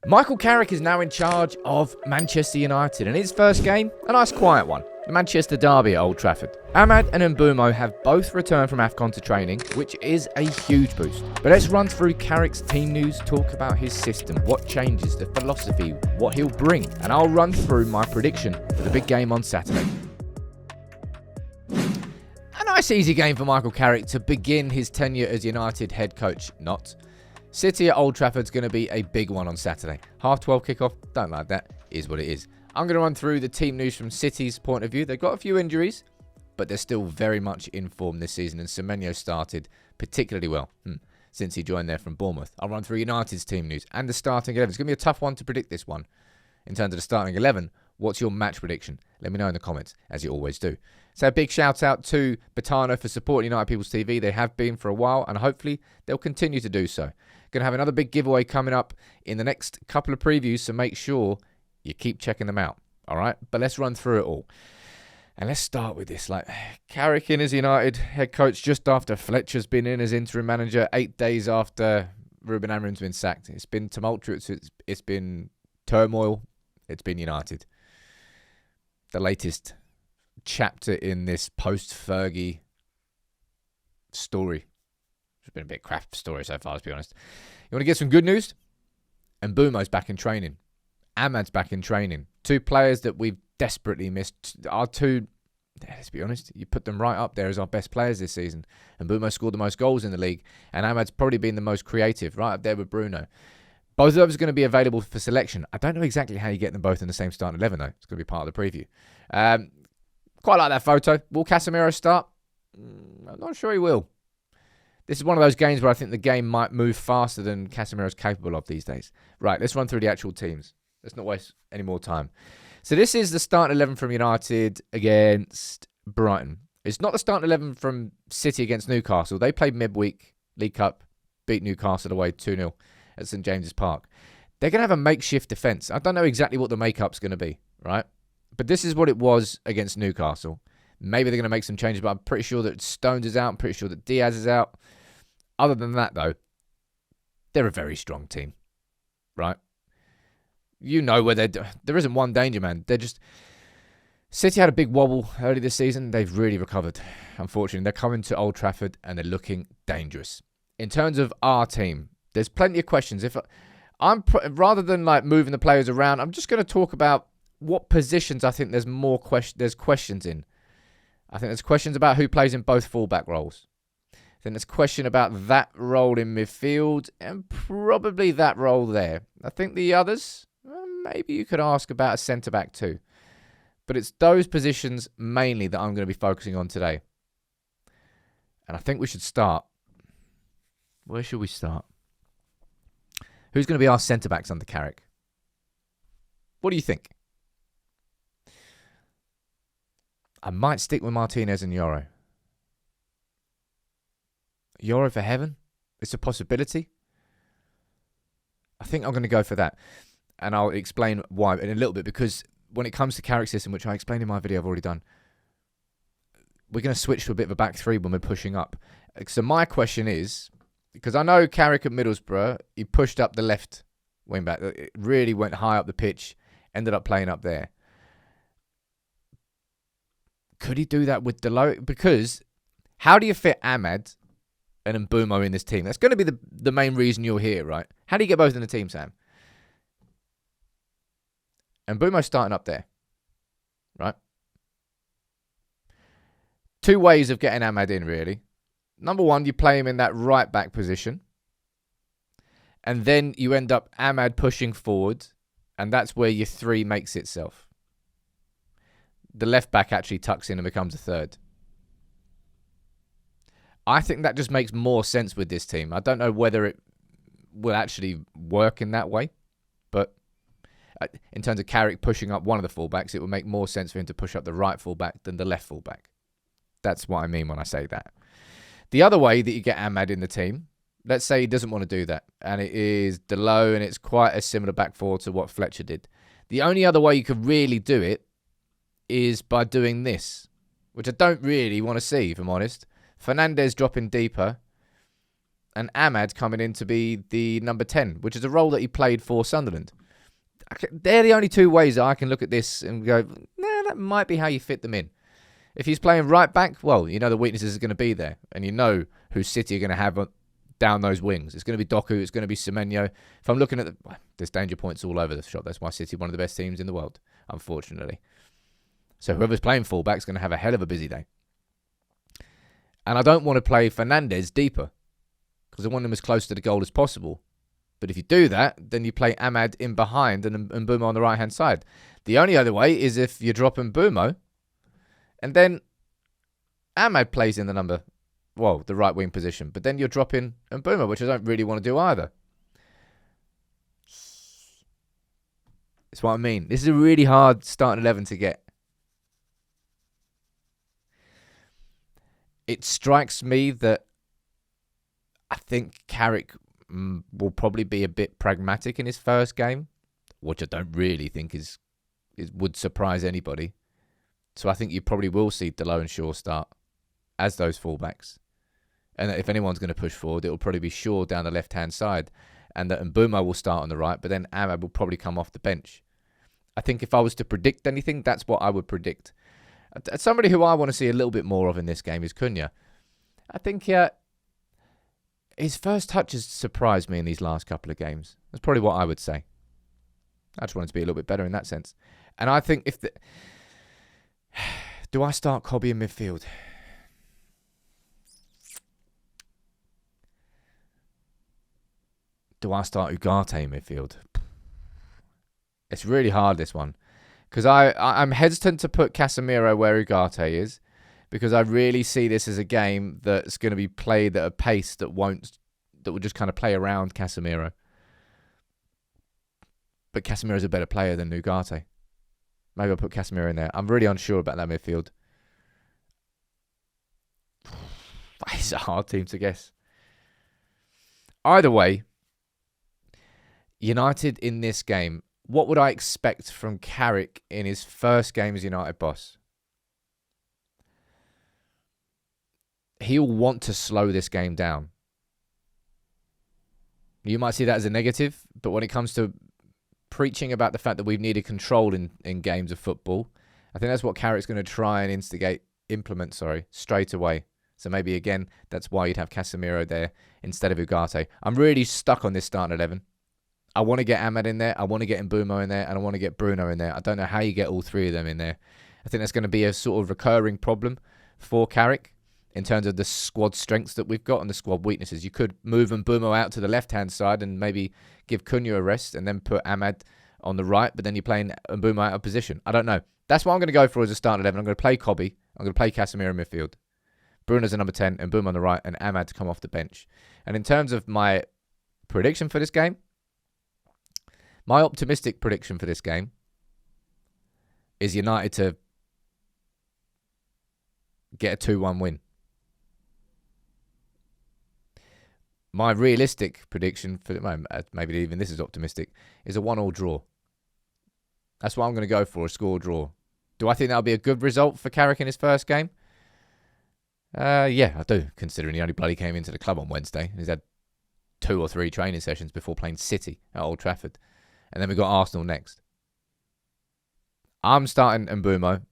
Michael Carrick is now in charge of Manchester United, and his first game, a nice quiet one, the Manchester derby at Old Trafford. Ahmad and Mbeumo have both returned from AFCON to training, which is a huge boost. But let's run through Carrick's team news, talk about his system, what changes, the philosophy, what he'll bring, and I'll run through my prediction for the big game on Saturday. A nice easy game for Michael Carrick to begin his tenure as United head coach. Not. City at Old Trafford's going to be a big one on Saturday. 12:30 kickoff, don't like that, is what it is. I'm going to run through the team news from City's point of view. They've got a few injuries, but they're still very much in form this season, and Semenyo started particularly well since he joined there from Bournemouth. I'll run through United's team news and the starting 11. It's going to be a tough one to predict, this one. In terms of the starting 11, what's your match prediction? Let me know in the comments, as you always do. So a big shout out to Betano for supporting United People's TV. They have been for a while, and hopefully they'll continue to do so. Going to have another big giveaway coming up in the next couple of previews, so make sure you keep checking them out. All right, but let's run through it all. And let's start with this. Carrick in as United head coach just after Fletcher's been in as interim manager, 8 days after Ruben Amorim's been sacked. It's been tumultuous. It's been turmoil. It's been United. The latest chapter in this post-Fergie story. It's been a bit crap story so far, to be honest. You want to get some good news? Mbeumo's back in training. Ahmad's back in training. Two players that we've desperately missed. Our two, let's be honest, you put them right up there as our best players this season. Mbeumo scored the most goals in the league, and Ahmad's probably been the most creative, right up there with Bruno. Both of those are going to be available for selection. I don't know exactly how you get them both in the same starting 11, though. It's going to be part of the preview. Quite like that photo. Will Casemiro start? I'm not sure he will. This is one of those games where I think the game might move faster than Casemiro's capable of these days. Right, let's run through the actual teams. Let's not waste any more time. So this is the starting 11 from United against Brighton. It's not the starting 11 from City against Newcastle. They played midweek, League Cup, beat Newcastle away 2-0 at St James's Park. They're going to have a makeshift defence. I don't know exactly what the makeup's going to be, right? But this is what it was against Newcastle. Maybe they're going to make some changes, but I'm pretty sure that Stones is out. I'm pretty sure that Diaz is out. Other than that, though, they're a very strong team, right? You know where there isn't one danger, man. They're just... City had a big wobble early this season. They've really recovered, unfortunately. They're coming to Old Trafford, and they're looking dangerous. In terms of our team, there's plenty of questions. Rather than moving the players around, I'm just going to talk about what positions I think there's questions in. I think there's questions about who plays in both fullback roles. Then there's a question about that role in midfield and probably that role there. I think the others, maybe you could ask about a centre-back too. But it's those positions mainly that I'm going to be focusing on today. And I think we should start. Where should we start? Who's going to be our centre-backs under Carrick? What do you think? I might stick with Martinez and Yoro. Yoro for heaven? It's a possibility. I think I'm going to go for that. And I'll explain why in a little bit, because when it comes to Carrick's system, which I explained in my video I've already done, we're going to switch to a bit of a back three when we're pushing up. So my question is, because I know Carrick at Middlesbrough, he pushed up the left wing back. It really went high up the pitch, ended up playing up there. Could he do that with Delo? Because how do you fit Ahmad and Mbeumo in this team? That's going to be the main reason you're here, right? How do you get both in the team, Sam? And Mbeumo's starting up there, right? Two ways of getting Ahmad in, really. Number one, you play him in that right back position. And then you end up Ahmad pushing forward. And that's where your three makes itself. The left back actually tucks in and becomes a third. I think that just makes more sense with this team. I don't know whether it will actually work in that way. But in terms of Carrick pushing up one of the fullbacks, it would make more sense for him to push up the right fullback than the left fullback. That's what I mean when I say that. The other way that you get Ahmad in the team, let's say he doesn't want to do that, and it is Delo, and it's quite a similar back four to what Fletcher did. The only other way you could really do it is by doing this, which I don't really want to see, if I'm honest. Fernandes dropping deeper, and Ahmad coming in to be the number 10, which is a role that he played for Sunderland. They're the only two ways that I can look at this and go, nah, that might be how you fit them in. If he's playing right back, well, you know the weaknesses are going to be there. And you know who City are going to have down those wings. It's going to be Doku. It's going to be Semenyo. If I'm looking at there's danger points all over the shop. That's why City are one of the best teams in the world, unfortunately. So whoever's playing fullback is going to have a hell of a busy day. And I don't want to play Fernandes deeper because I want him as close to the goal as possible. But if you do that, then you play Ahmad in behind and Mbeumo on the right-hand side. The only other way is if you drop Mbeumo and then Ahmad plays in the right wing position. But then you're dropping Mbeumo, which I don't really want to do either. That's what I mean. This is a really hard starting 11 to get. It strikes me that I think Carrick will probably be a bit pragmatic in his first game, which I don't really think would surprise anybody. So I think you probably will see Delo and Shaw start as those fullbacks. And if anyone's going to push forward, it will probably be Shaw down the left-hand side. And that Mbeumo will start on the right, but then Ahmad will probably come off the bench. I think if I was to predict anything, that's what I would predict. Somebody who I want to see a little bit more of in this game is Cunha. I think his first touches surprised me in these last couple of games. That's probably what I would say. I just wanted to be a little bit better in that sense. And I think do I start Kobe in midfield? Do I start Ugarte in midfield? It's really hard, this one. Because I'm hesitant to put Casemiro where Ugarte is. Because I really see this as a game that's going to be played at a pace that will just kind of play around Casemiro. But Casemiro's a better player than Ugarte. Maybe I'll put Casemiro in there. I'm really unsure about that midfield. It's a hard team to guess. Either way, United in this game, what would I expect from Carrick in his first game as United boss? He'll want to slow this game down. You might see that as a negative, but when it comes to preaching about the fact that we've needed control in games of football, I think that's what Carrick's going to try and implement straight away. So maybe, again, that's why you'd have Casemiro there instead of Ugarte. I'm really stuck on this starting 11. I want to get Ahmad in there. I want to get Mbeumo in there. And I want to get Bruno in there. I don't know how you get all three of them in there. I think that's going to be a sort of recurring problem for Carrick in terms of the squad strengths that we've got and the squad weaknesses. You could move Mbeumo out to the left-hand side and maybe give Cunha a rest and then put Ahmad on the right, but then you're playing Mbeumo out of position. I don't know. That's what I'm going to go for as a starting 11. I'm going to play Kobe. I'm going to play Casemiro in midfield. Bruno's a number 10 and Mbeumo on the right and Ahmad to come off the bench. And in terms of my prediction for this game, my optimistic prediction for this game is United to get a 2-1 win. My realistic prediction for the moment, maybe even this is optimistic, is a 1-1 draw. That's what I'm going to go for, a score draw. Do I think that'll be a good result for Carrick in his first game? Yeah, I do, considering he only bloody came into the club on Wednesday. He's had 2 or 3 training sessions before playing City at Old Trafford. And then we've got Arsenal next. I'm starting Mbeumo.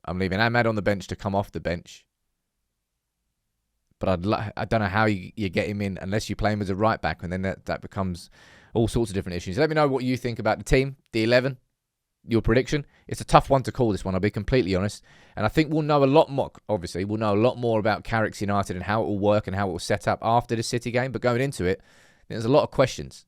I'm leaving Ahmad on the bench to come off the bench. But I don't know how you get him in unless you play him as a right back. And then that becomes all sorts of different issues. Let me know what you think about the team, the 11, your prediction. It's a tough one to call, this one, I'll be completely honest. And I think we'll know a lot more, obviously, we'll know a lot more about Carrick's United and how it will work and how it will set up after the City game. But going into it, there's a lot of questions.